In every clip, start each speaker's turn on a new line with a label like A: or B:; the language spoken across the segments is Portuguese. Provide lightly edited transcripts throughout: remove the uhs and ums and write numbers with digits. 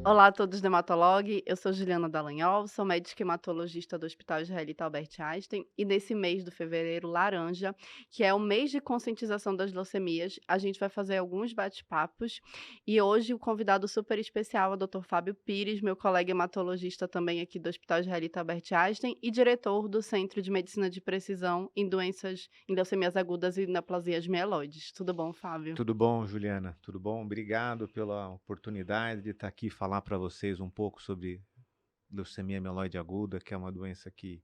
A: Olá a todos do Hematolog, eu sou Juliana Dallagnol, sou médica hematologista do Hospital Israelita Albert Einstein e nesse mês do fevereiro laranja, que é o mês de conscientização das leucemias, a gente vai fazer alguns bate-papos e hoje o convidado super especial é o Dr. Fábio Pires, meu colega hematologista também aqui do Hospital Israelita Albert Einstein e diretor do Centro de Medicina de Precisão em doenças em leucemias agudas e neoplasias mieloides. Tudo bom, Fábio?
B: Tudo bom, Juliana? Tudo bom? Obrigado pela oportunidade de estar aqui e falar para vocês um pouco sobre leucemia mieloide aguda, que é uma doença que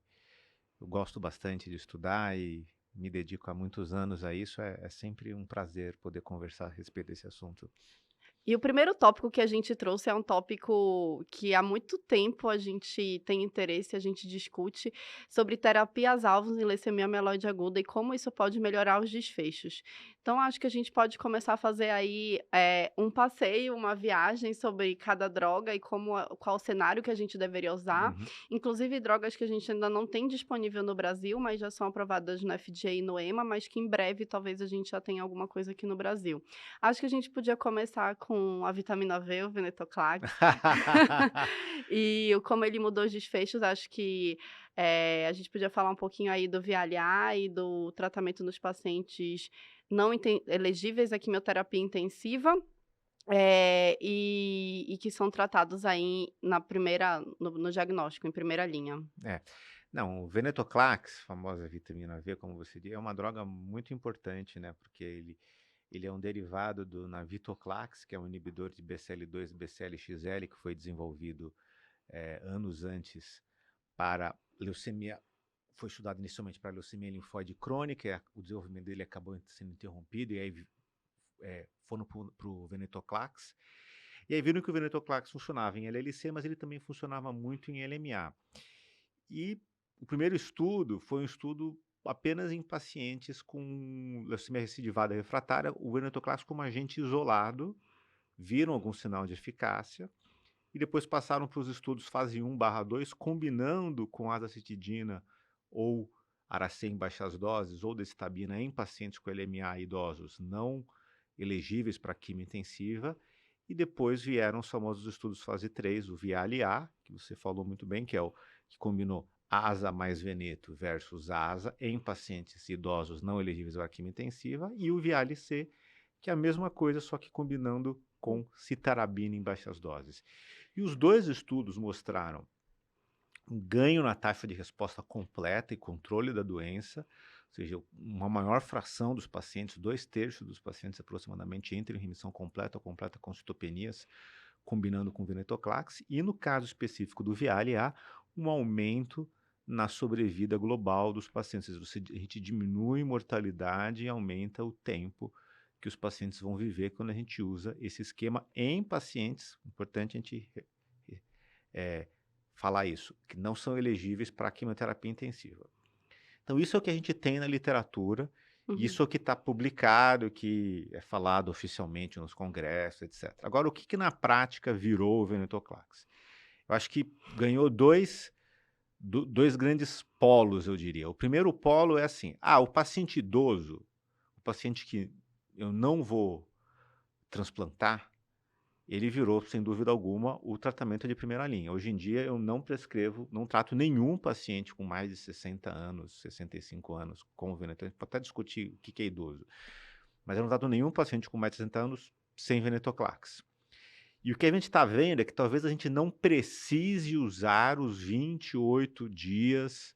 B: eu gosto bastante de estudar e me dedico há muitos anos a isso. É sempre um prazer poder conversar a respeito desse assunto.
A: E o primeiro tópico que a gente trouxe é um tópico que há muito tempo a gente tem interesse, a gente discute sobre terapias-alvos em leucemia mieloide aguda e como isso pode melhorar os desfechos. Então, acho que a gente pode começar a fazer aí um passeio, uma viagem sobre cada droga e qual o cenário que a gente deveria usar.
B: Uhum.
A: Inclusive, drogas que a gente ainda não tem disponível no Brasil, mas já são aprovadas no FDA e no EMA, mas que em breve talvez a gente já tenha alguma coisa aqui no Brasil. Acho que a gente podia começar com a vitamina V, o venetoclax. Como ele mudou os desfechos, acho que, a gente podia falar um pouquinho aí do VLA e do tratamento nos pacientes não elegíveis à quimioterapia intensiva, e que são tratados aí no diagnóstico, em primeira linha.
B: É. Não, o venetoclax, famosa vitamina V, como você diz, é uma droga muito importante, né? Porque ele é um derivado do navitoclax, que é um inibidor de BCL2 e BCL-XL, que foi desenvolvido anos antes para leucemia, foi estudado inicialmente para leucemia linfóide crônica, o desenvolvimento dele acabou sendo interrompido, e aí foram para o venetoclax, e aí viram que o venetoclax funcionava em LLC, mas ele também funcionava muito em LMA. E o primeiro estudo foi um estudo apenas em pacientes com leucemia recidivada refratária, o venetoclax como agente isolado, viram algum sinal de eficácia, e depois passaram para os estudos fase 1/2, combinando com azacitidina ou Aracê em baixas doses ou decitabina em pacientes com LMA idosos não elegíveis para quimio intensiva, e depois vieram os famosos estudos fase 3, o VIALE-A, que você falou muito bem, que é o que combinou ASA mais Veneto versus ASA em pacientes idosos não elegíveis para quimio intensiva, e o VIALE-C, que é a mesma coisa, só que combinando com citarabina em baixas doses. E os dois estudos mostraram um ganho na taxa de resposta completa e controle da doença, ou seja, uma maior fração dos pacientes, 2/3 dos pacientes aproximadamente, entram em remissão completa ou completa com citopenias, combinando com venetoclax, e no caso específico do VIALE-A, um aumento na sobrevida global dos pacientes. A gente diminui mortalidade e aumenta o tempo que os pacientes vão viver quando a gente usa esse esquema em pacientes, importante a gente é, falar isso, que não são elegíveis para quimioterapia intensiva. Então, isso é o que a gente tem na literatura,
A: Uhum.
B: isso é o que está publicado, que é falado oficialmente nos congressos, etc. Agora, o que na prática virou o venetoclax? Eu acho que ganhou dois grandes polos, eu diria. O primeiro polo é assim: o paciente idoso, o paciente que eu não vou transplantar, ele virou, sem dúvida alguma, o tratamento de primeira linha. Hoje em dia, eu não prescrevo, não trato nenhum paciente com mais de 60 anos, 65 anos com venetoclax. A gente pode até discutir o que é idoso, mas eu não trato nenhum paciente com mais de 60 anos sem venetoclax. E o que a gente está vendo é que talvez a gente não precise usar os 28 dias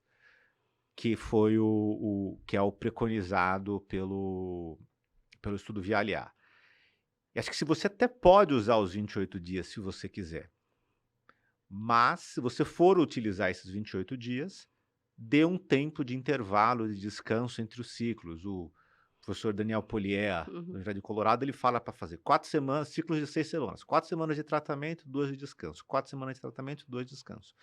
B: que foi que é o preconizado pelo estudo VIALE-A. E acho que se você até pode usar os 28 dias se você quiser, mas se você for utilizar esses 28 dias, dê um tempo de intervalo de descanso entre os ciclos. O professor Daniel Polier, da
A: Uhum.
B: Universidade de Colorado, ele fala para fazer 4 semanas, ciclos de 6 semanas. 4 semanas de tratamento, 2 de descanso. 4 semanas de tratamento, 2 de descanso.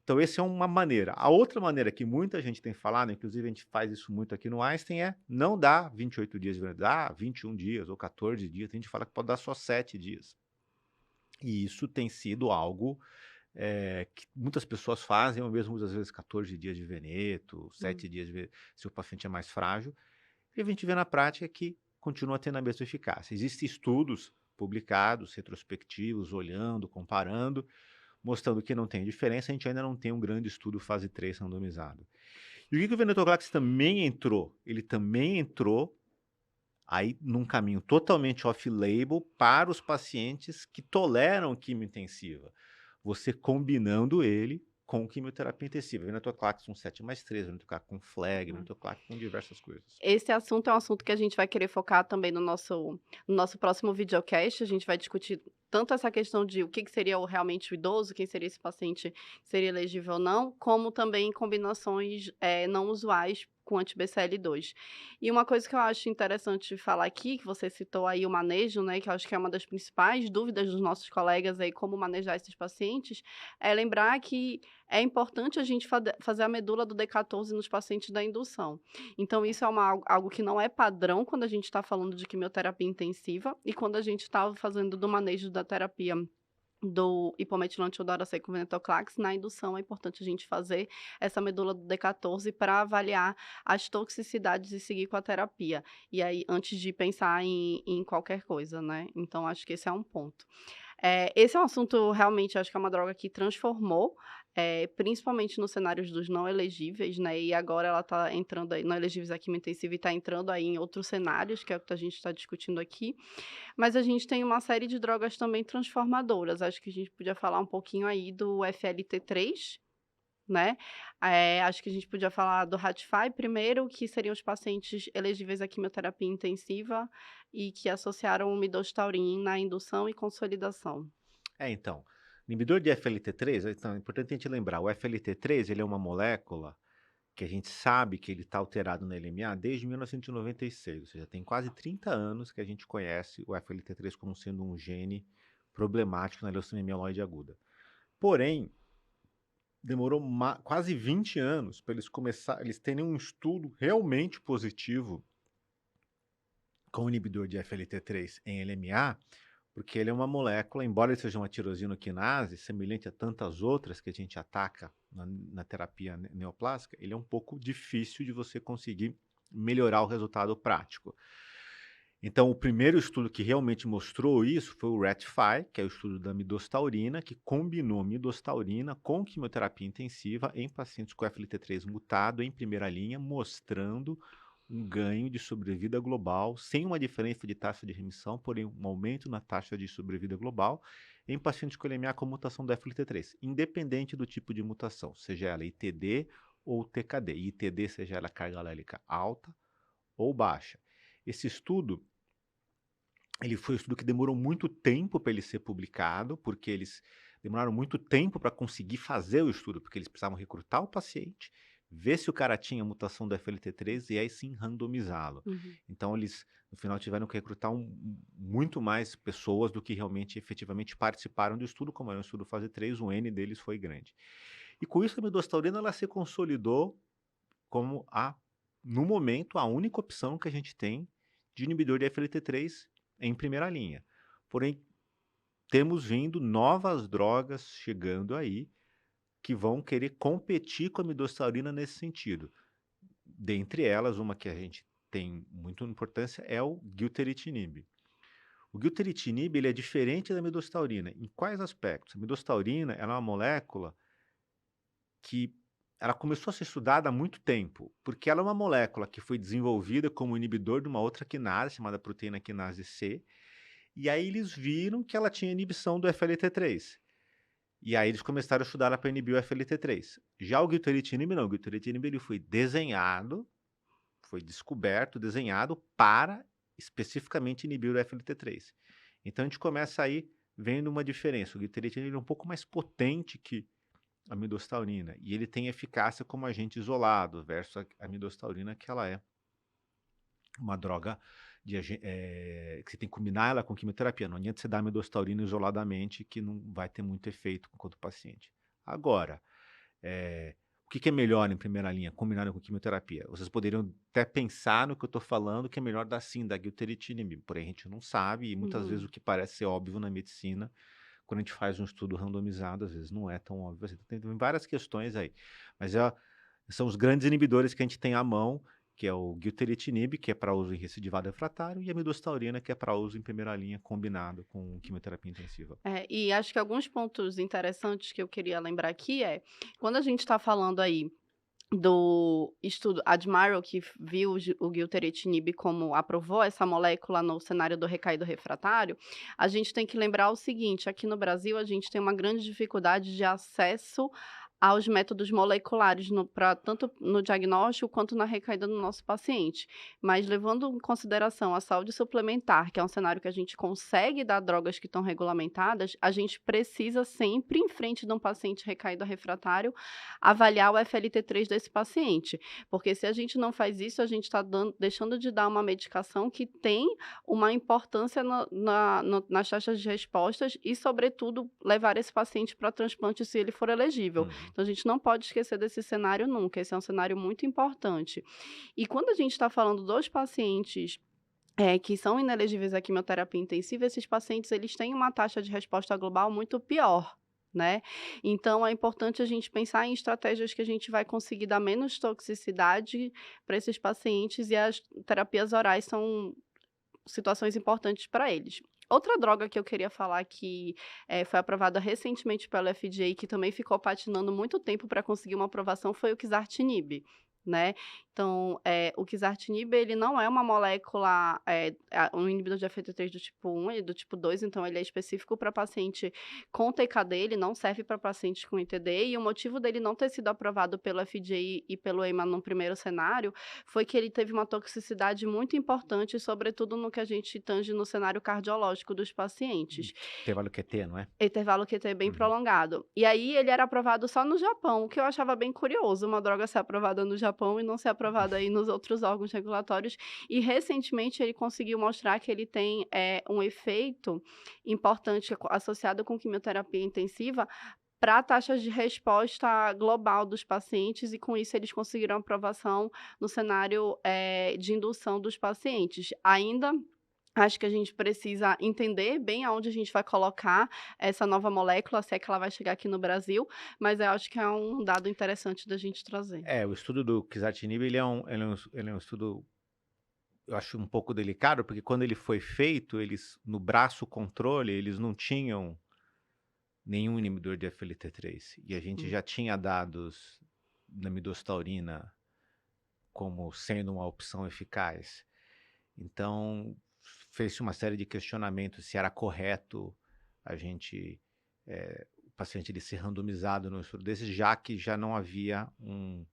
B: Então, essa é uma maneira. A outra maneira que muita gente tem falado, inclusive a gente faz isso muito aqui no Einstein, é não dar 28 dias de verdade, 21 dias ou 14 dias. Tem gente que fala que pode dar só 7 dias. E isso tem sido algo que muitas pessoas fazem, ou mesmo muitas vezes 14 dias de veneto,
A: Hum.
B: 7 dias se o paciente é mais frágil. E a gente vê na prática que continua tendo a mesma eficácia. Existem estudos publicados, retrospectivos, olhando, comparando, mostrando que não tem diferença. A gente ainda não tem um grande estudo fase 3 randomizado. E o que o venetoclax também entrou? Ele também entrou aí num caminho totalmente off-label para os pacientes que toleram quimiointensiva, você combinando ele com quimioterapia intensiva, venetoclax com 7+3, venetoclax com flag, venetoclax com diversas coisas.
A: Esse assunto é um assunto que a gente vai querer focar também no nosso próximo videocast. A gente vai discutir tanto essa questão de o que que seria realmente o idoso, quem seria esse paciente que seria elegível ou não, como também combinações não usuais com anti-BCL2. E uma coisa que eu acho interessante falar aqui, que você citou aí o manejo, né, que eu acho que é uma das principais dúvidas dos nossos colegas aí, como manejar esses pacientes, é lembrar que é importante a gente fazer a medula do D14 nos pacientes da indução. Então isso é algo que não é padrão quando a gente está falando de quimioterapia intensiva e quando a gente está fazendo do manejo da terapia do hipometilante odora com venetoclax, na indução é importante a gente fazer essa medula do D14 para avaliar as toxicidades e seguir com a terapia. E aí, antes de pensar em qualquer coisa, né? Então, acho que esse é um ponto. Esse é um assunto realmente, acho que é uma droga que transformou, principalmente nos cenários dos não elegíveis, né, e agora ela está entrando aí não elegíveis à quimiointensiva e está entrando aí em outros cenários, que é o que a gente está discutindo aqui. Mas a gente tem uma série de drogas também transformadoras, acho que a gente podia falar um pouquinho aí do FLT3, né, acho que a gente podia falar do Ratify primeiro, que seriam os pacientes elegíveis à quimioterapia intensiva e que associaram o midostaurin na indução e consolidação.
B: Então, inibidor de FLT3, então é importante a gente lembrar, o FLT3 ele é uma molécula que a gente sabe que ele está alterado na LMA desde 1996, ou seja, tem quase 30 anos que a gente conhece o FLT3 como sendo um gene problemático na leucemia mieloide aguda. Porém, demorou quase 20 anos para eles terem um estudo realmente positivo com o inibidor de FLT3 em LMA, porque ele é uma molécula, embora ele seja uma tirosinoquinase, semelhante a tantas outras que a gente ataca na terapia neoplásica, ele é um pouco difícil de você conseguir melhorar o resultado prático. Então, o primeiro estudo que realmente mostrou isso foi o RATIFY, que é o estudo da midostaurina, que combinou midostaurina com quimioterapia intensiva em pacientes com FLT3 mutado em primeira linha, mostrando um ganho de sobrevida global, sem uma diferença de taxa de remissão, porém um aumento na taxa de sobrevida global em pacientes com LMA com mutação do FLT3, independente do tipo de mutação, seja ela ITD ou TKD. ITD, seja ela carga alélica alta ou baixa. Esse estudo ele foi um estudo que demorou muito tempo para ele ser publicado, porque eles demoraram muito tempo para conseguir fazer o estudo, porque eles precisavam recrutar o paciente, ver se o cara tinha mutação do FLT3 e aí sim randomizá-lo.
A: Uhum.
B: Então eles, no final, tiveram que recrutar muito mais pessoas do que realmente efetivamente participaram do estudo, como era um estudo fase 3, o N deles foi grande. E com isso a midostaurina ela se consolidou como no momento, a única opção que a gente tem de inibidor de FLT3 em primeira linha. Porém, temos vindo novas drogas chegando aí que vão querer competir com a midostaurina nesse sentido. Dentre elas, uma que a gente tem muita importância é o gilteritinib. O gilteritinib ele é diferente da midostaurina. Em quais aspectos? A midostaurina ela é uma molécula que ela começou a ser estudada há muito tempo, porque ela é uma molécula que foi desenvolvida como inibidor de uma outra quinase, chamada proteína quinase C, e aí eles viram que ela tinha inibição do FLT3. E aí eles começaram a estudar ela para inibir o FLT3. Já o gilteritinib não, o gilteritinib ele foi desenhado, foi descoberto, desenhado para especificamente inibir o FLT3. Então a gente começa aí vendo uma diferença. O gilteritinib é um pouco mais potente que a midostaurina, e ele tem eficácia como agente isolado, versus a midostaurina, que ela é uma droga que você tem que combinar ela com quimioterapia. Não adianta você dar a midostaurina isoladamente, que não vai ter muito efeito com o paciente. Agora, o que é melhor em primeira linha, combinado com quimioterapia? Vocês poderiam até pensar no que eu estou falando, que é melhor dar sim, da gilteritinib, porém a gente não sabe, e muitas vezes
A: Uhum.
B: o que parece ser óbvio na medicina quando a gente faz um estudo randomizado, às vezes não é tão óbvio assim. Tem várias questões aí. Mas são os grandes inibidores que a gente tem à mão que é o gilteritinib, que é para uso em recidivado refratário, e a midostaurina, que é para uso em primeira linha, combinado com quimioterapia intensiva.
A: E acho que alguns pontos interessantes que eu queria lembrar aqui quando a gente está falando aí do estudo Admiral, que viu o gilteritinib como aprovou essa molécula no cenário do recaído refratário, a gente tem que lembrar o seguinte: aqui no Brasil a gente tem uma grande dificuldade de acesso aos métodos moleculares tanto no diagnóstico quanto na recaída do nosso paciente. Mas levando em consideração a saúde suplementar, que é um cenário que a gente consegue dar drogas que estão regulamentadas, a gente precisa sempre, em frente de um paciente recaído refratário, avaliar o FLT3 desse paciente, porque se a gente não faz isso, a gente está deixando de dar uma medicação que tem uma importância nas taxas de respostas e, sobretudo, levar esse paciente para transplante se ele for elegível.
B: Uhum.
A: Então, a gente não pode esquecer desse cenário nunca, esse é um cenário muito importante. E quando a gente está falando dos pacientes que são inelegíveis à quimioterapia intensiva, esses pacientes eles têm uma taxa de resposta global muito pior, né. Então é importante a gente pensar em estratégias que a gente vai conseguir dar menos toxicidade para esses pacientes, e as terapias orais são situações importantes para eles. Outra droga que eu queria falar que, foi aprovada recentemente pelo FDA, que também ficou patinando muito tempo para conseguir uma aprovação, foi o quizartinib, né. Então, o quizartinib ele não é uma molécula, um inibidor de FLT3 do tipo 1 e do tipo 2, então ele é específico para paciente com TKD, ele não serve para paciente com ITD, e o motivo dele não ter sido aprovado pelo FDA e pelo EMA no primeiro cenário, foi que ele teve uma toxicidade muito importante, sobretudo no que a gente tange no cenário cardiológico dos pacientes.
B: Intervalo QT, não é?
A: Intervalo QT bem
B: Uhum.
A: prolongado. E aí ele era aprovado só no Japão, o que eu achava bem curioso, uma droga ser aprovada no Japão e não ser aprovada aí nos outros órgãos regulatórios. E recentemente ele conseguiu mostrar que ele tem, um efeito importante associado com quimioterapia intensiva para taxas de resposta global dos pacientes, e com isso eles conseguiram aprovação no cenário, de indução dos pacientes. Ainda acho que a gente precisa entender bem aonde a gente vai colocar essa nova molécula, se é que ela vai chegar aqui no Brasil, mas eu acho que é um dado interessante da gente trazer.
B: O estudo do quizartinib, ele é um estudo, eu acho um pouco delicado, porque quando ele foi feito, eles no braço controle, eles não tinham nenhum inibidor de FLT3, e a gente
A: Hum,
B: já tinha dados da midostaurina como sendo uma opção eficaz. Então, fez-se uma série de questionamentos se era correto a gente, o paciente ele ser randomizado num estudo desse, já que já não havia um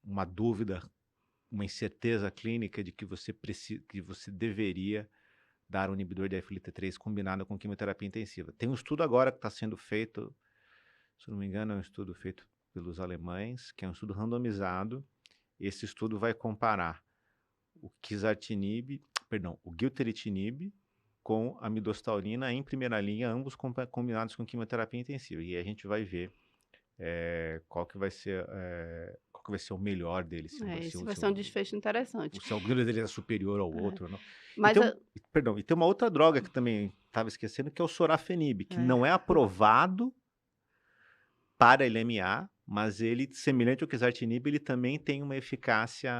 B: uma dúvida, uma incerteza clínica de que que você deveria dar um inibidor de FLT3 combinado com quimioterapia intensiva. Tem um estudo agora que está sendo feito, se eu não me engano, é um estudo feito pelos alemães, que é um estudo randomizado. Esse estudo vai comparar o quizartinib, perdão, o gilteritinib com a midostaurina em primeira linha, ambos combinados com quimioterapia intensiva. E aí a gente vai ver qual que vai ser o melhor deles,
A: esse vai ser um desfecho interessante.
B: se algum deles é superior ao
A: É,
B: outro ou não. E
A: mas
B: tem
A: a
B: perdão, e tem uma outra droga que também estava esquecendo, que é o sorafenib, que
A: é.
B: não é aprovado para LMA, mas ele, semelhante ao quizartinib, ele também tem uma eficácia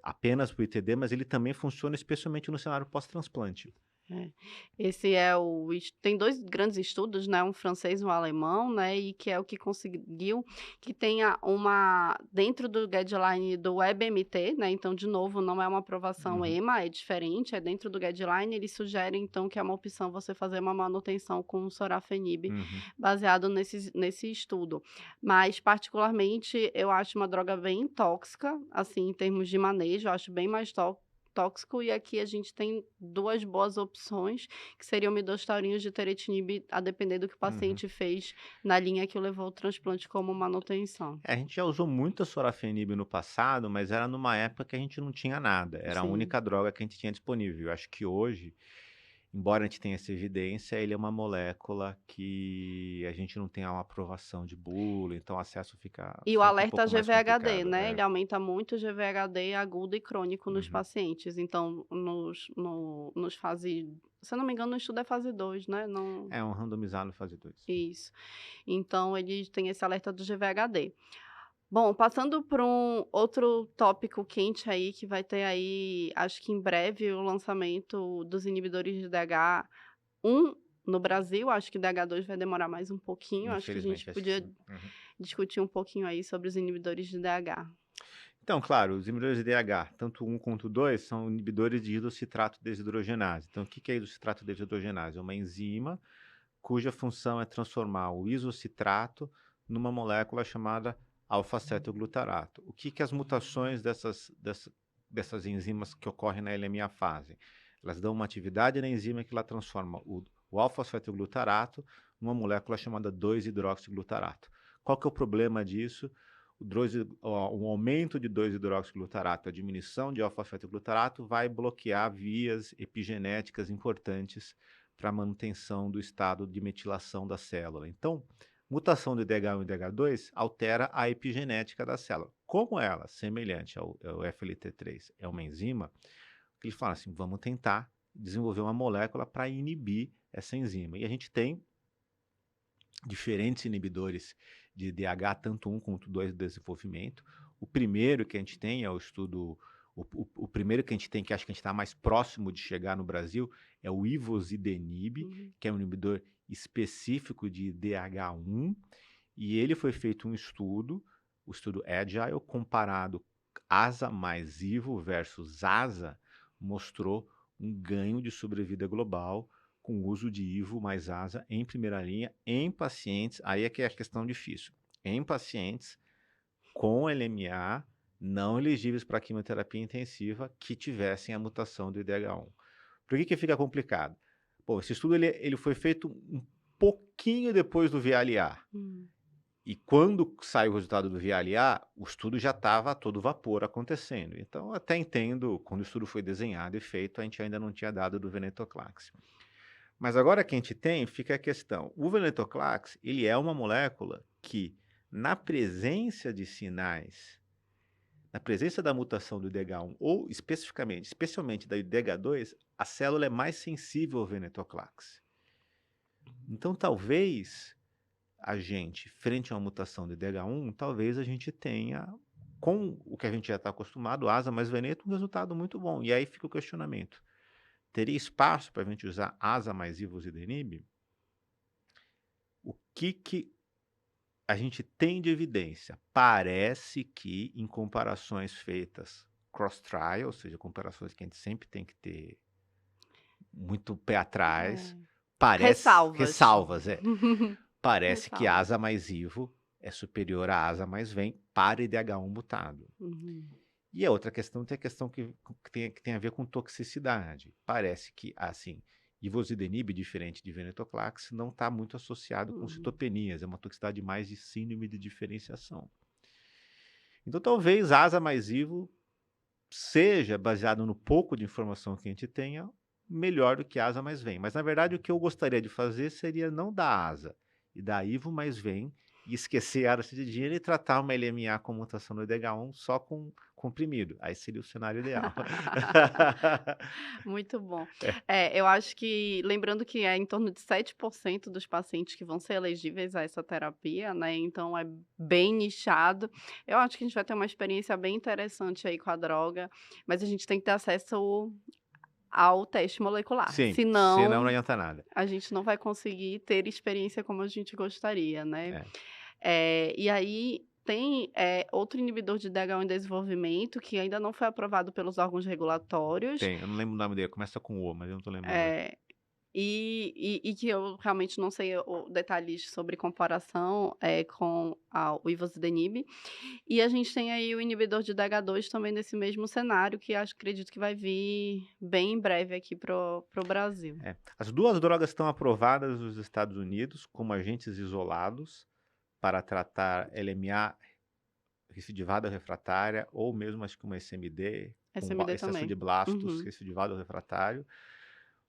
B: apenas para o ITD, mas ele também funciona especialmente no cenário pós-transplante.
A: É. Esse é o es Tem 2 grandes estudos, né, um francês e um alemão, né, e que é o que conseguiu que tenha uma dentro do guideline do WebMT, né, então de novo não é uma aprovação
B: Uhum,
A: EMA, é diferente, é dentro do guideline, eles sugerem então que é uma opção você fazer uma manutenção com o sorafenib,
B: uhum.
A: baseado nesse estudo. Mas particularmente eu acho uma droga bem tóxica, assim, em termos de manejo, eu acho bem mais tóxico, e aqui a gente tem 2 boas opções, que seriam midostaurina de teretinib, a depender do que o
B: Uhum.
A: paciente fez na linha que o levou ao transplante como manutenção.
B: A gente já usou muito a sorafenib no passado, mas era numa época que a gente não tinha nada, era a
A: Sim.
B: única droga que a gente tinha disponível. Eu acho que hoje, embora a gente tenha essa evidência, ele é uma molécula que a gente não tem uma aprovação de bula, então o acesso fica
A: E o
B: sempre um
A: alerta
B: pouco mais
A: GVHD,
B: complicado.
A: né, ele aumenta muito o GVHD agudo e crônico nos
B: Uhum.
A: pacientes, então nos fase se eu não me engano, no estudo é fase 2, né, não.
B: É um randomizado fase 2.
A: Isso. Então ele tem esse alerta do GVHD. Bom, passando por um outro tópico quente aí, que vai ter aí, acho que em breve, o lançamento dos inibidores de DH1 no Brasil, acho que DH2 vai demorar mais um pouquinho, acho que a gente
B: Infelizmente, acho que
A: podia
B: sim. Uhum.
A: discutir um pouquinho aí sobre os inibidores de DH.
B: Então, claro, os inibidores de DH, tanto um quanto 2, são inibidores de hidrocitrato desidrogenase. Então, o que que é hidrocitrato desidrogenase? É uma enzima cuja função é transformar o isocitrato numa molécula chamada alfa-cetoglutarato. O que que as mutações dessas enzimas que ocorrem na LMA fazem? Elas dão uma atividade na enzima que ela transforma o alfa-cetoglutarato numa molécula chamada 2-hidroxiglutarato. Qual que é o problema disso? O aumento de 2-hidroxiglutarato, a diminuição de alfa-fetoglutarato vai bloquear vias epigenéticas importantes para a manutenção do estado de metilação da célula. Então, mutação de DH1 e DH2 altera a epigenética da célula. Como ela, semelhante ao FLT3, é uma enzima, eles falam assim, vamos tentar desenvolver uma molécula para inibir essa enzima. E a gente tem diferentes inibidores de DH, tanto 1 quanto 2 de desenvolvimento. O primeiro que a gente tem é o estudo, o primeiro que a gente tem, que acho que a gente está mais próximo de chegar no Brasil, é o ivosidenib,
A: Uhum.
B: que é um inibidor específico de DH1, e ele foi feito um estudo, o estudo Agile, comparado ASA mais IVO versus ASA, mostrou um ganho de sobrevida global com o uso de IVO mais ASA em primeira linha em pacientes, aí é que é a questão difícil, em pacientes com LMA não elegíveis para quimioterapia intensiva que tivessem a mutação do IDH1. Por que fica complicado? Bom, esse estudo ele foi feito um pouquinho depois do VLA.
A: Hum.
B: E quando sai o resultado do VLA, o estudo já estava a todo vapor acontecendo. Então, até entendo, quando o estudo foi desenhado e feito, a gente ainda não tinha dado do venetoclax. Mas agora que a gente tem, fica a questão. O venetoclax, ele é uma molécula que, na presença de sinais, na presença da mutação do IDH1, ou especialmente da IDH2, a célula é mais sensível ao venetoclax. Então, talvez a gente, frente a uma mutação de IDH1, talvez a gente tenha, com o que a gente já está acostumado, asa mais veneto, um resultado muito bom. E aí fica o questionamento. Teria espaço para a gente usar asa mais ivosidenib? O que a gente tem de evidência? Parece que, em comparações feitas cross-trial, ou seja, comparações que a gente sempre tem que ter muito pé atrás,
A: É.
B: parece,
A: Ressalvas.
B: ressalvas, parece que
A: Ressalvas.
B: asa mais ivo é superior a asa mais vem para IDH1 mutado.
A: Uhum.
B: E a outra questão tem a questão que tem a ver com toxicidade. Parece que, assim, ivosidenib, diferente de venetoclax, não está muito associado com
A: Uhum.
B: citopenias, é uma toxicidade mais de síndrome de diferenciação. Então, talvez asa mais ivo seja, baseado no pouco de informação que a gente tenha, melhor do que asa mais vem. Mas, na verdade, o que eu gostaria de fazer seria não dar asa e dar ivo mais vem e esquecer a aracididina e tratar uma LMA com mutação no IDH1 só com comprimido. Aí seria o cenário ideal.
A: Muito bom. Eu acho que lembrando que é em torno de 7% dos pacientes que vão ser elegíveis a essa terapia, né, então é bem nichado. Eu acho que a gente vai ter uma experiência bem interessante aí com a droga, mas a gente tem que ter acesso ao teste molecular,
B: Sim, senão não
A: senão
B: adianta nada.
A: a gente não vai conseguir ter experiência como a gente gostaria, né.
B: É.
A: E aí tem, outro inibidor de DH1 em desenvolvimento que ainda não foi aprovado pelos órgãos regulatórios,
B: Tem, eu não lembro o nome dele, começa com O, mas eu não tô lembrando hoje.
A: eh, e que eu realmente não sei o detalhes sobre comparação, com o ivosidenib. E a gente tem aí o inibidor de DH2 também nesse mesmo cenário, que acredito que vai vir bem em breve aqui pro Brasil.
B: As duas drogas estão aprovadas nos Estados Unidos como agentes isolados para tratar LMA recidivada refratária, ou mesmo acho que uma SMD, com
A: SMD
B: excesso de
A: também.
B: blastos,
A: Uhum.
B: recidivado refratário,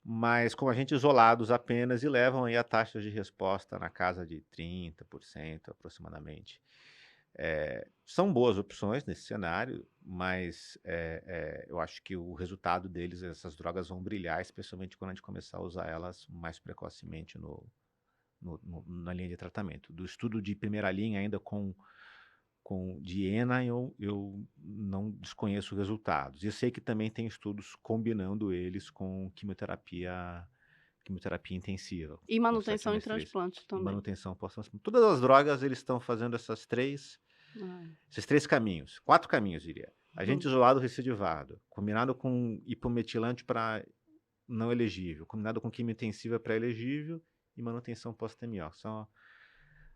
B: mas com agentes isolados apenas e levam aí a taxas de resposta na casa de 30% aproximadamente. São boas opções nesse cenário, mas eu acho que o resultado deles, essas drogas vão brilhar, especialmente quando a gente começar a usar elas mais precocemente na linha de tratamento. Do estudo de primeira linha ainda com de ENA, eu não desconheço resultados. E eu sei que também tem estudos combinando eles com quimioterapia intensiva,
A: E
B: com
A: manutenção em
B: 7+3,
A: transplante
B: e
A: também.
B: manutenção pós-transplante. Todas as drogas, eles estão fazendo
A: Ah,
B: esses 3 caminhos, 4 caminhos, diria. Agente
A: hum,
B: isolado recidivado, combinado com hipometilante para não elegível, combinado com quimiointensiva para elegível e manutenção pós-TMO. São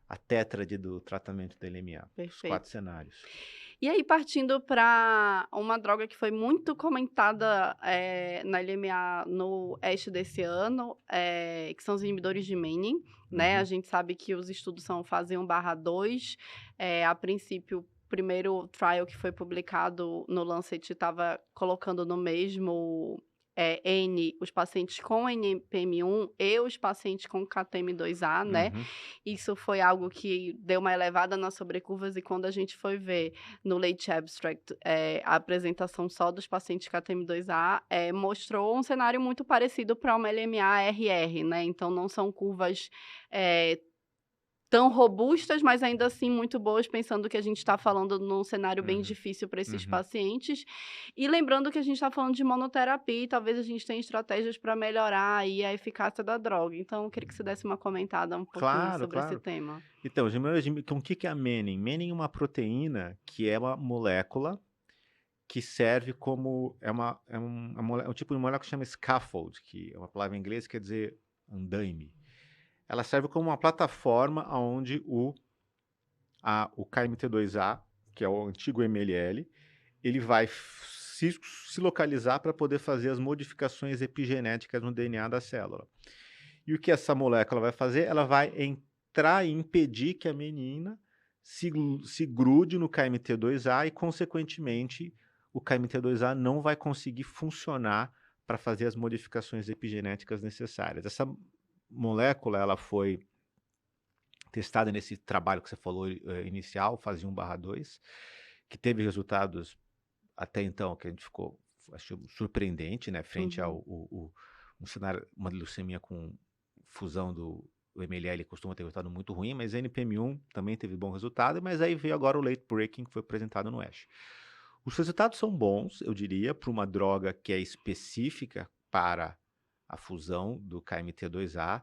B: a tétrade do tratamento da LMA, os 4
A: perfeito.
B: cenários.
A: E aí, partindo para uma droga que foi muito comentada, na LMA no ESH desse ano, que são os inibidores de menin, né. A
B: Uhum.
A: gente sabe que os estudos são fase 1/2, a princípio, o primeiro trial que foi publicado no Lancet estava colocando no mesmo, N os pacientes com NPM1 e os pacientes com KTM2A, né.
B: Uhum.
A: Isso foi algo que deu uma elevada nas sobrecurvas e quando a gente foi ver no Late Abstract, a apresentação só dos pacientes KTM2A, mostrou um cenário muito parecido para uma LMA-RR, né, então não são curvas, eh, tão robustas, mas ainda assim muito boas, pensando que a gente está falando num cenário bem
B: Uhum.
A: difícil para esses
B: Uhum.
A: pacientes. E lembrando que a gente está falando de monoterapia e talvez a gente tenha estratégias para melhorar aí a eficácia da droga. Então eu queria que você desse uma comentada um pouquinho
B: Claro,
A: sobre esse
B: claro.
A: tema.
B: Então, os inibidores de o que que é a menin? Menin é uma proteína que é uma molécula que serve como é um tipo de molécula que chama scaffold, que é uma palavra em inglês que quer dizer andaime. Ela serve como uma plataforma aonde o KMT2A, que é o antigo MLL, ele vai se localizar para poder fazer as modificações epigenéticas no DNA da célula. E o que essa molécula vai fazer? Ela vai entrar e impedir que a menina se grude no KMT2A e, consequentemente, o KMT2A não vai conseguir funcionar para fazer as modificações epigenéticas necessárias. Essa molécula ela foi testada nesse trabalho que você falou inicial, fase 1/2, que teve resultados até então que a gente ficou, acho, surpreendente, né, frente ao
A: Uhum.
B: um cenário, uma leucemia com fusão do MLL costuma ter resultado muito ruim, mas a NPM1 também teve bom resultado, mas aí veio agora o late breaking que foi apresentado no ASH. Os resultados são bons, eu diria, para uma droga que é específica para a fusão do KMT2A,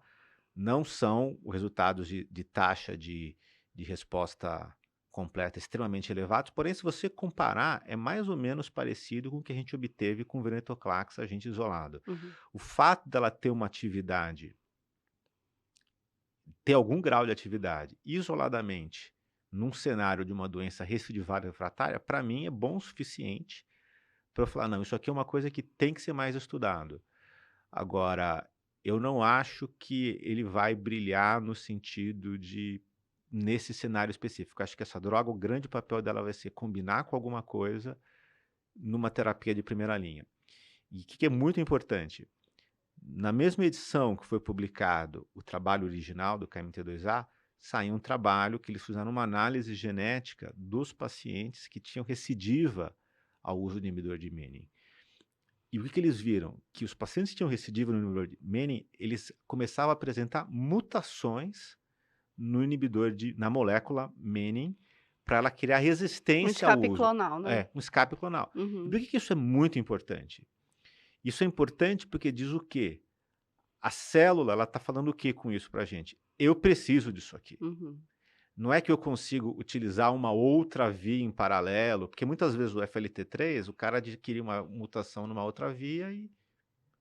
B: não são os resultados de taxa de resposta completa extremamente elevados, porém, se você comparar, é mais ou menos parecido com o que a gente obteve com o venetoclax, agente isolado.
A: Uhum.
B: O fato dela ter uma atividade, ter algum grau de atividade isoladamente, num cenário de uma doença recidivária refratária, para mim é bom o suficiente para eu falar, não, isso aqui é uma coisa que tem que ser mais estudado. Agora, eu não acho que ele vai brilhar no sentido de nesse cenário específico. Acho que essa droga, o grande papel dela vai ser combinar com alguma coisa numa terapia de primeira linha. E o que é muito importante? Na mesma edição que foi publicado o trabalho original do KMT2A, saiu um trabalho que eles fizeram uma análise genética dos pacientes que tinham recidiva ao uso de inibidor de menin. E o que eles viram? Que os pacientes que tinham recidiva no inibidor de menin, eles começavam a apresentar mutações na molécula menin, para ela criar
A: Um
B: resistência ao
A: escape
B: uso.
A: clonal, né?
B: Um escape clonal. E
A: Uhum.
B: por que isso é muito importante? Isso é importante porque diz o quê? A célula, ela está falando o quê com isso para a gente? Eu preciso disso aqui.
A: Uhum.
B: Não é que eu consigo utilizar uma outra via em paralelo, porque muitas vezes o FLT3, o cara adquire uma mutação numa outra via e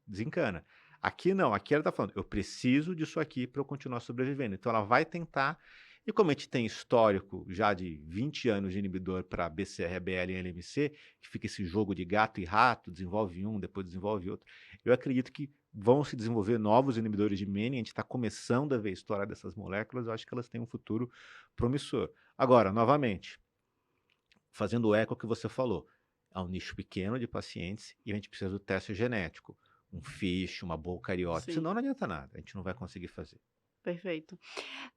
B: desencana. Aqui não, aqui ela está falando, eu preciso disso aqui para eu continuar sobrevivendo. Então ela vai tentar, e como a gente tem histórico já de 20 anos de inibidor para BCR, ABL e LMC, que fica esse jogo de gato e rato, desenvolve um, depois desenvolve outro, eu acredito que vão se desenvolver novos inibidores de menin, a gente está começando a ver a história dessas moléculas, eu acho que elas têm um futuro promissor. Agora, novamente, fazendo o eco que você falou, é um nicho pequeno de pacientes e a gente precisa do teste genético, um FISH, uma boa cariótipo,
A: Sim,
B: senão não adianta nada, a gente não vai conseguir fazer.
A: perfeito.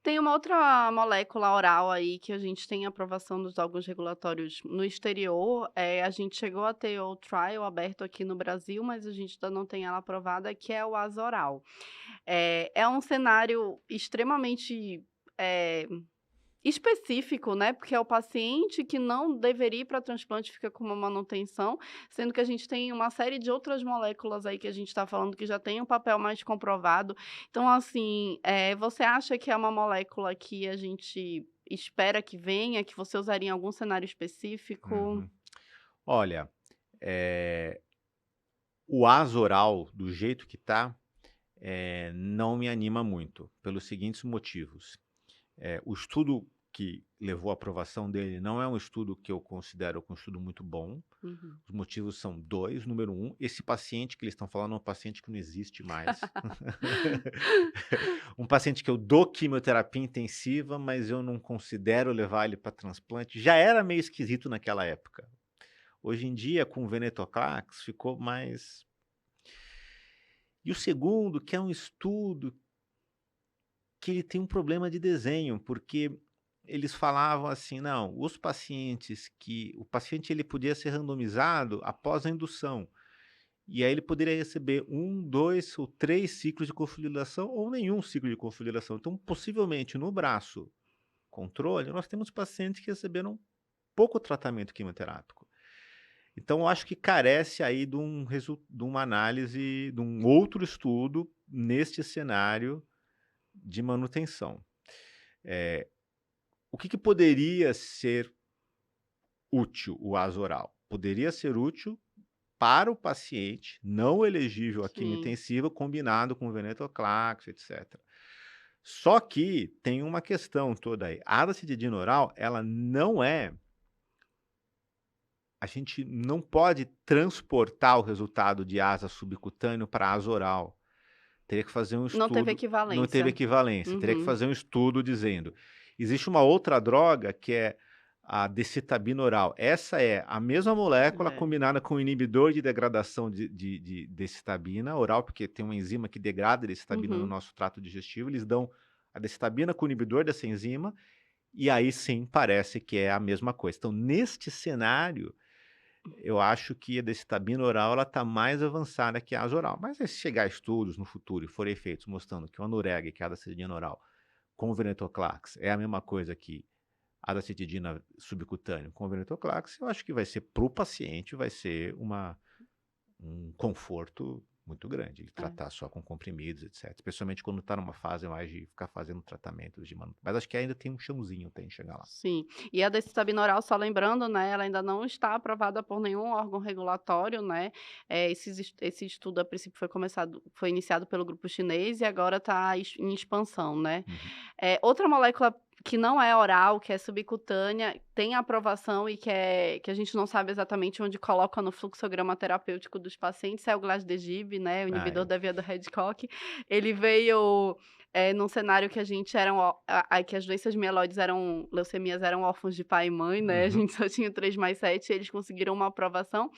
A: Tem uma outra molécula oral aí que a gente tem aprovação dos órgãos regulatórios no exterior. A gente chegou a ter o trial aberto aqui no Brasil, mas a gente ainda não tem ela aprovada, que é o Azoral. É um cenário extremamente, eh, específico, né, porque é o paciente que não deveria ir para transplante, fica com uma manutenção, sendo que a gente tem uma série de outras moléculas aí que a gente está falando que já tem um papel mais comprovado. Então, assim, você acha que é uma molécula que a gente espera que venha, que você usaria em algum cenário específico?
B: Uhum. Olha, eh, o Azoral, do jeito que tá, não me anima muito, pelos seguintes motivos. O estudo que levou à aprovação dele não é um estudo que eu considero um estudo muito bom.
A: Uhum.
B: Os motivos são dois. Número um, esse paciente que eles estão falando é um paciente que não existe mais. Um paciente que eu dou quimioterapia intensiva, mas eu não considero levar ele para transplante. Já era meio esquisito naquela época. Hoje em dia, com o venetoclax, ficou mais. E o segundo, que é um estudo que ele tem um problema de desenho, porque eles falavam assim: não, os pacientes que o paciente ele podia ser randomizado após a indução, e aí ele poderia receber 1, 2 ou 3 ciclos de cofolilação ou nenhum ciclo de cofolilação. Então, possivelmente, no braço controle, nós temos pacientes que receberam pouco tratamento quimioterápico. Então, eu acho que carece aí de uma análise, de um outro estudo neste cenário de manutenção. O que poderia ser útil, o Azoral? Poderia ser útil para o paciente não elegível à
A: Sim.
B: quimio-intensiva, combinado com venetoclax, etc. Só que tem uma questão toda aí. A azacitidina oral, ela não é. A gente não pode transportar o resultado de asa subcutâneo para asa oral. Teria que fazer um
A: Não teve
B: estudo. Não teve
A: equivalência.
B: equivalência. Teria que
A: Uhum.
B: fazer um estudo dizendo. Existe uma outra droga que é a decitabina oral. Essa é a mesma molécula
A: É.
B: combinada com o inibidor de degradação de decitabina oral, porque tem uma enzima que degrada decitabina no
A: Uhum.
B: nosso trato digestivo. Eles dão a decitabina com o inibidor dessa enzima, e aí sim parece que é a mesma coisa. Então, neste cenário, eu acho que a decitabina oral ela está mais avançada que a asa oral. Mas se chegar estudos no futuro e forem feitos mostrando que o Anureg, que é a dacidina oral, com o venetoclax, é a mesma coisa que a dacidina subcutânea com o venetoclax, eu acho que vai ser para o paciente, vai ser um conforto muito grande, ele
A: É.
B: tratar só com comprimidos, etc. Especialmente quando está numa fase mais de ficar fazendo tratamentos de manutenção. Mas acho que ainda tem um chãozinho até chegar lá.
A: Sim. E a decitabina oral, só lembrando, né, ela ainda não está aprovada por nenhum órgão regulatório, né, esse estudo, a princípio, foi iniciado pelo grupo chinês e agora está em expansão, né.
B: Uhum.
A: Outra molécula que não é oral, que é subcutânea, tem aprovação e que a gente não sabe exatamente onde coloca no fluxograma terapêutico dos pacientes, é o Glasdegib, né, o
B: Ah,
A: inibidor
B: é.
A: da via do Hancock. Ele veio num cenário que a gente eram que as doenças mieloides leucemias eram órfãos de pai e mãe, né, a
B: Uhum.
A: gente só tinha 3+7, eles conseguiram uma aprovação.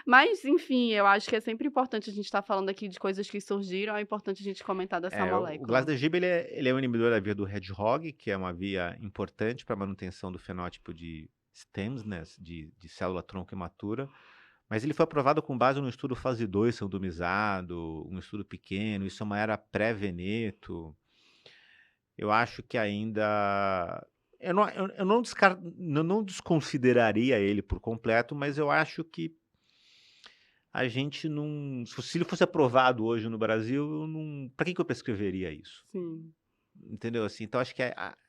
A: Mas, enfim, eu acho que é sempre importante a gente estar falando aqui de coisas que surgiram, é importante a gente comentar dessa
B: O
A: molécula.
B: Glasdegib ele é um inibidor da via do Hedgehog, que é uma via importante para a manutenção do fenótipo de stemness, de célula-tronco imatura, mas ele foi aprovado com base num estudo fase 2 randomizado, um estudo pequeno, isso é uma era pré-Veneto. Eu acho que ainda. Eu não desconsideraria ele por completo, mas eu acho que a gente não. Se ele fosse aprovado hoje no Brasil, eu não. Para que eu prescreveria isso?
A: Sim.
B: Entendeu? Assim, então acho que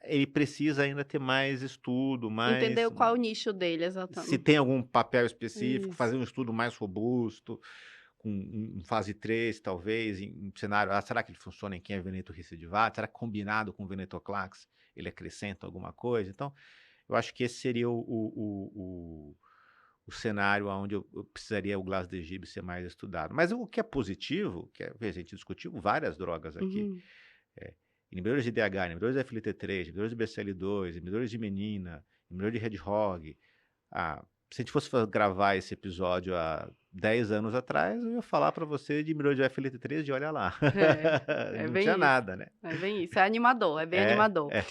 B: ele precisa ainda ter mais estudo, mais.
A: Entendeu qual é o nicho dele,
B: Se
A: exatamente.
B: tem algum papel específico,
A: Isso.
B: fazer um estudo mais robusto, com fase 3 talvez, em cenário. Será que ele funciona em quem é veneto recidivado? Será que combinado com venetoclax ele acrescenta alguma coisa? Então, eu acho que esse seria o cenário onde eu precisaria o Glasdegib ser mais estudado. Mas o que é positivo, veja, a gente discutiu várias drogas aqui,
A: Uhum.
B: é, inibidores de DH, inibidores de FLT3, inibidores de BCL2, inibidores de menina, inibidor de Hedgehog. Se a gente fosse gravar esse episódio há 10 anos atrás, eu ia falar para você de inibidor de FLT3 de olha lá.
A: É, é
B: Não tinha
A: bem isso.
B: nada, né?
A: É bem isso. É animador, é bem
B: É,
A: animador.
B: é.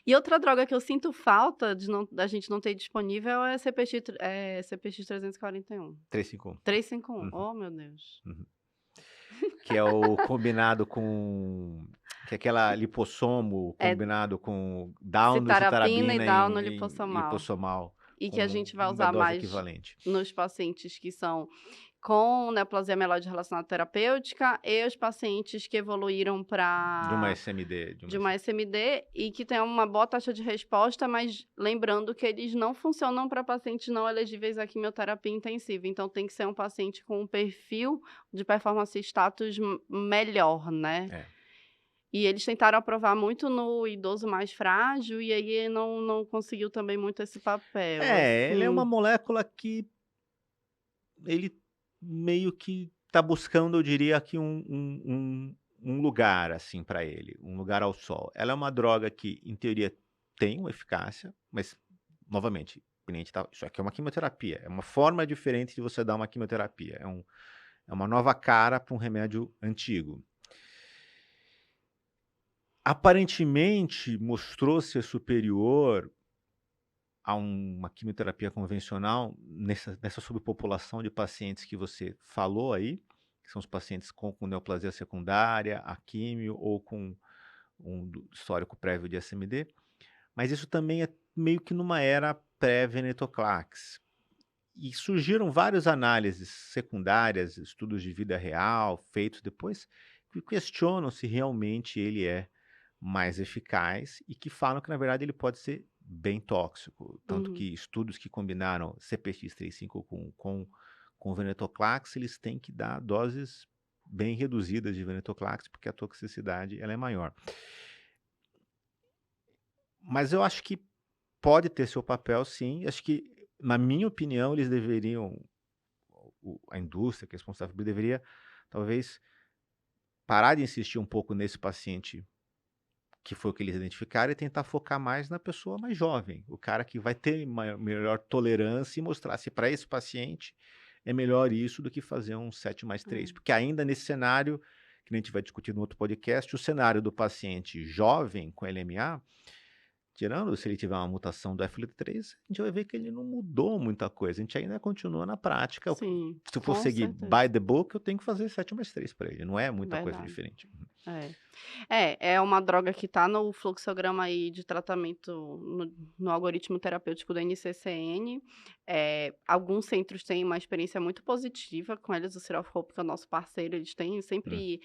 A: E outra droga que eu sinto falta da gente não ter disponível é CPX 341.
B: 351.
A: 351.
B: Uhum,
A: Oh, meu Deus.
B: uhum. Que é o combinado com Que é aquela lipossomo
A: É
B: combinado com
A: citarapina e
B: citarabina
A: Downo
B: em
A: lipossomal.
B: lipossomal,
A: E que a
B: com
A: gente vai
B: uma
A: usar
B: dose
A: mais
B: equivalente.
A: nos pacientes que são com neoplasia mieloide relacionada terapêutica e os pacientes que evoluíram
B: De uma
A: para
B: SMD,
A: de uma SMD e que tem uma boa taxa de resposta, mas lembrando que eles não funcionam para pacientes não elegíveis à quimioterapia intensiva. Então tem que ser um paciente com um perfil de performance status melhor, né?
B: É.
A: E eles tentaram aprovar muito no idoso mais frágil e aí não conseguiu também muito esse papel,
B: Ele é uma
A: assim.
B: molécula que ele meio que tá buscando, eu diria aqui um lugar, assim, para ele, um lugar ao sol. Ela é uma droga que, em teoria, tem uma eficácia, mas, novamente, o cliente tá isso aqui é uma quimioterapia, é uma forma diferente de você dar uma quimioterapia, é uma nova cara para um remédio antigo. Aparentemente, mostrou ser superior a uma quimioterapia convencional nessa subpopulação de pacientes que você falou aí, que são os pacientes com neoplasia secundária, a químio ou com histórico prévio de SMD, mas isso também é meio que numa era pré-venetoclax. E surgiram várias análises secundárias, estudos de vida real, feitos depois, que questionam se realmente ele é mais eficaz e que falam que, na verdade, ele pode ser bem tóxico. Tanto
A: Uhum.
B: que estudos que combinaram CPX-35 com venetoclax, eles têm que dar doses bem reduzidas de venetoclax, porque a toxicidade ela é maior. Mas eu acho que pode ter seu papel, sim. Acho que, na minha opinião, eles deveriam, a indústria que é responsável deveria, talvez, parar de insistir um pouco nesse paciente que foi o que eles identificaram, e tentar focar mais na pessoa mais jovem, o cara que vai ter melhor tolerância e mostrar se para esse paciente é melhor isso do que fazer um 7+3.
A: É.
B: Porque ainda nesse cenário, que a gente vai discutir no outro podcast, o cenário do paciente jovem com LMA, tirando se ele tiver uma mutação do FLT3, a gente vai ver que ele não mudou muita coisa, a gente ainda continua na prática.
A: Sim,
B: Se eu for
A: com
B: seguir
A: certeza,
B: by the book, eu tenho que fazer 7+3 para ele, não é muita coisa
A: verdade.
B: diferente.
A: É. É uma droga que está no fluxograma aí de tratamento no algoritmo terapêutico do NCCN. Alguns centros têm uma experiência muito positiva com eles, o City of Hope, que é o nosso parceiro, eles têm
B: Hum.
A: sempre,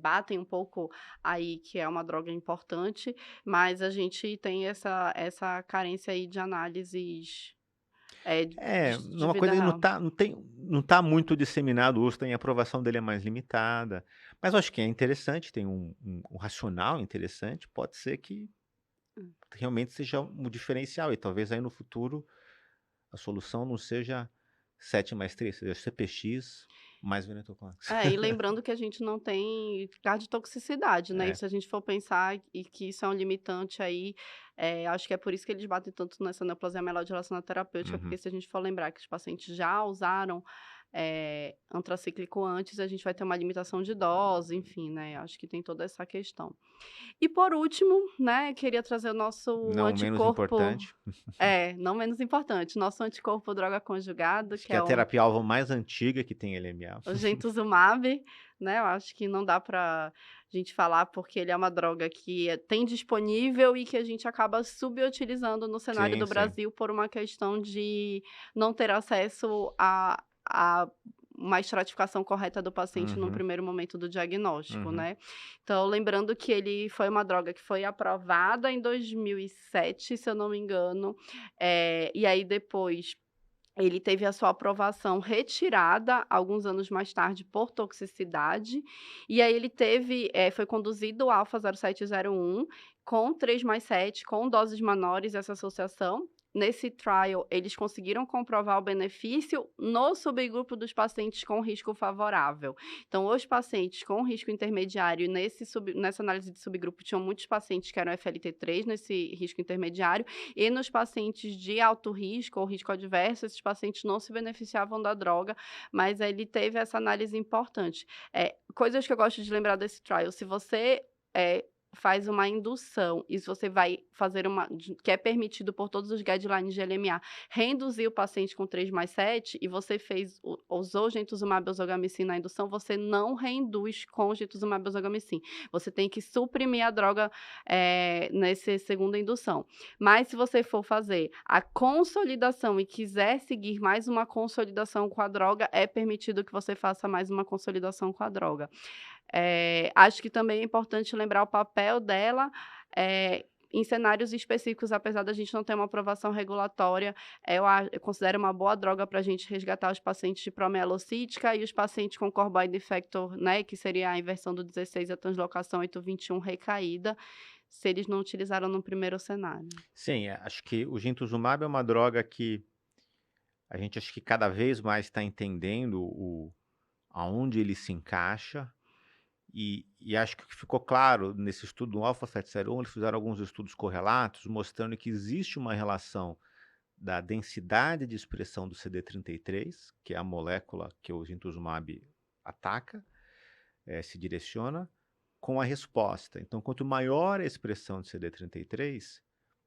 A: batem um pouco aí que é uma droga importante, mas a gente tem essa carência aí de análises, de
B: Uma
A: vida
B: coisa que
A: real.
B: não tá muito disseminado, o uso tem a aprovação dele é mais limitada, mas eu acho que é interessante, tem um racional interessante, pode ser que
A: Hum.
B: realmente seja um diferencial e talvez aí no futuro a solução não seja 7+3, seja CPX mais venetoclax.
A: E lembrando que a gente não tem cardiotoxicidade, né, e
B: É.
A: se a gente for pensar e que isso é um limitante aí, acho que é por isso que eles batem tanto nessa neoplasia mieloide relacionada terapêutica,
B: Uhum.
A: porque se a gente for lembrar que os pacientes já usaram, antracíclico antes, a gente vai ter uma limitação de dose, enfim, né, acho que tem toda essa questão. E por último, né, queria trazer o nosso
B: Não menos
A: anticorpo
B: importante,
A: não menos importante, nosso anticorpo droga conjugado,
B: acho
A: que
B: que é
A: é
B: a
A: o
B: terapia-alvo mais antiga que tem LMA.
A: o Gentusumab, né, eu acho que não dá pra gente falar, porque ele é uma droga que tem disponível e que a gente acaba subutilizando no cenário
B: Sim,
A: do
B: sim.
A: Brasil por uma questão de não ter acesso a uma estratificação correta do paciente num
B: Uhum,
A: primeiro momento do diagnóstico,
B: uhum.
A: né. Então lembrando que ele foi uma droga que foi aprovada em 2007, se eu não me engano, e aí depois ele teve a sua aprovação retirada alguns anos mais tarde por toxicidade, e aí ele foi conduzido o alfa 0701 com 3+7, com doses menores, essa associação. Nesse trial, eles conseguiram comprovar o benefício no subgrupo dos pacientes com risco favorável. Então, os pacientes com risco intermediário, nessa análise de subgrupo, tinham muitos pacientes que eram FLT3 nesse risco intermediário, e nos pacientes de alto risco ou risco adverso, esses pacientes não se beneficiavam da droga, mas ele teve essa análise importante. Coisas que eu gosto de lembrar desse trial, se você, faz uma indução, e se você vai fazer que é permitido por todos os guidelines de LMA, reinduzir o paciente com 3+7, e você usou gentusumab ozogamicin na indução, você não reinduz com gentusumab ozogamicin. Você tem que suprimir a droga nessa segunda indução. Mas se você for fazer a consolidação e quiser seguir mais uma consolidação com a droga, é permitido que você faça mais uma consolidação com a droga. Acho que também é importante lembrar o papel dela em cenários específicos, apesar da gente não ter uma aprovação regulatória, eu considero uma boa droga para a gente resgatar os pacientes de promielocítica e os pacientes com Corbody Factor, né, que seria a inversão do 16 e a translocação 821 recaída, se eles não utilizaram no primeiro cenário.
B: Sim, acho que o gintuzumab é uma droga que a gente acho que cada vez mais está entendendo aonde ele se encaixa. E acho que o que ficou claro nesse estudo do Alpha 701, eles fizeram alguns estudos correlatos, mostrando que existe uma relação da densidade de expressão do CD33, que é a molécula que o gintuzumab ataca, se direciona, com a resposta. Então, quanto maior a expressão de CD33,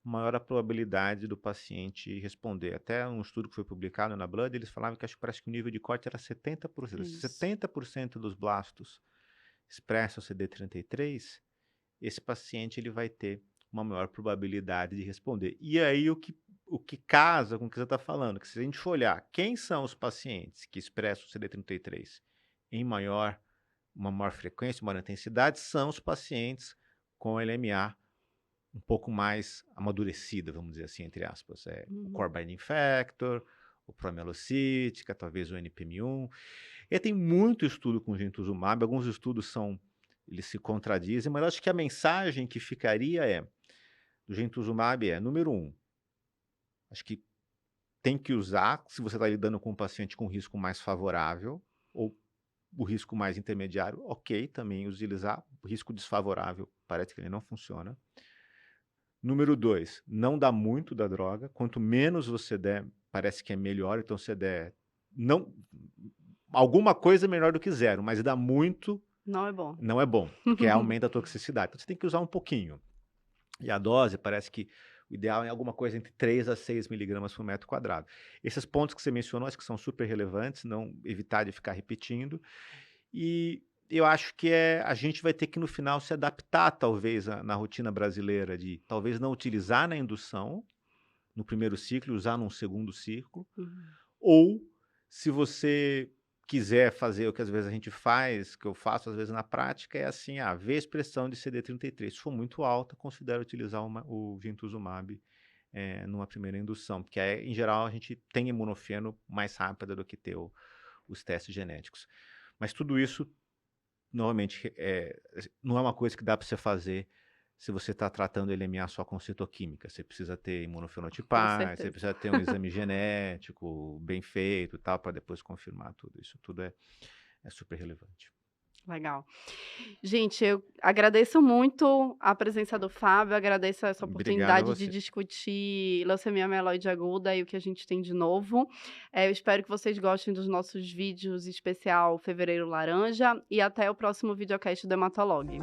B: maior a probabilidade do paciente responder. Até um estudo que foi publicado na Blood, eles falavam que parece que o nível de corte era 70%.
A: Isso.
B: 70% dos blastos expressa o CD33, esse paciente ele vai ter uma maior probabilidade de responder. E aí o que casa com o que você está falando, que se a gente for olhar quem são os pacientes que expressam o CD33 em uma maior frequência, maior intensidade, são os pacientes com LMA um pouco mais amadurecida, vamos dizer assim, entre aspas. O Core Binding Factor, o promielocítica, talvez o NPM1. E tem muito estudo com gintuzumab, alguns estudos eles se contradizem, mas acho que a mensagem que ficaria do gintuzumab número 1, acho que tem que usar se você está lidando com um paciente com risco mais favorável, ou o risco mais intermediário, ok, também utilizar. O risco desfavorável, parece que ele não funciona. Número 2, não dá muito da droga, quanto menos você der, parece que é melhor, então você der... Alguma coisa é melhor do que zero, mas dá muito...
A: Não é bom.
B: Não é bom, porque aumenta a toxicidade. Então você tem que usar um pouquinho. E a dose parece que o ideal é alguma coisa entre 3 a 6 miligramas por metro quadrado. Esses pontos que você mencionou, acho que são super relevantes, não evitar de ficar repetindo. E eu acho que a gente vai ter que, no final, se adaptar, talvez, na rotina brasileira, de talvez não utilizar na indução, no primeiro ciclo, usar num segundo ciclo. Ou, se você quiser fazer o que às vezes a gente faz, que eu faço às vezes na prática, é assim, ver a expressão de CD33. Se for muito alta, considero utilizar o gintuzumab numa primeira indução, porque em geral a gente tem imunofeno mais rápida do que ter os testes genéticos. Mas tudo isso, novamente, não é uma coisa que dá para você fazer se você está tratando LMA só com citoquímica. Você precisa ter imunofenotipagem, você precisa ter um exame genético bem feito e tal, para depois confirmar tudo. Isso tudo é super relevante.
A: Legal. Gente, eu agradeço muito a presença do Fábio, agradeço essa oportunidade de discutir leucemia mieloide aguda e o que a gente tem de novo. Eu espero que vocês gostem dos nossos vídeos especial Fevereiro Laranja e até o próximo videocast do Hematolog.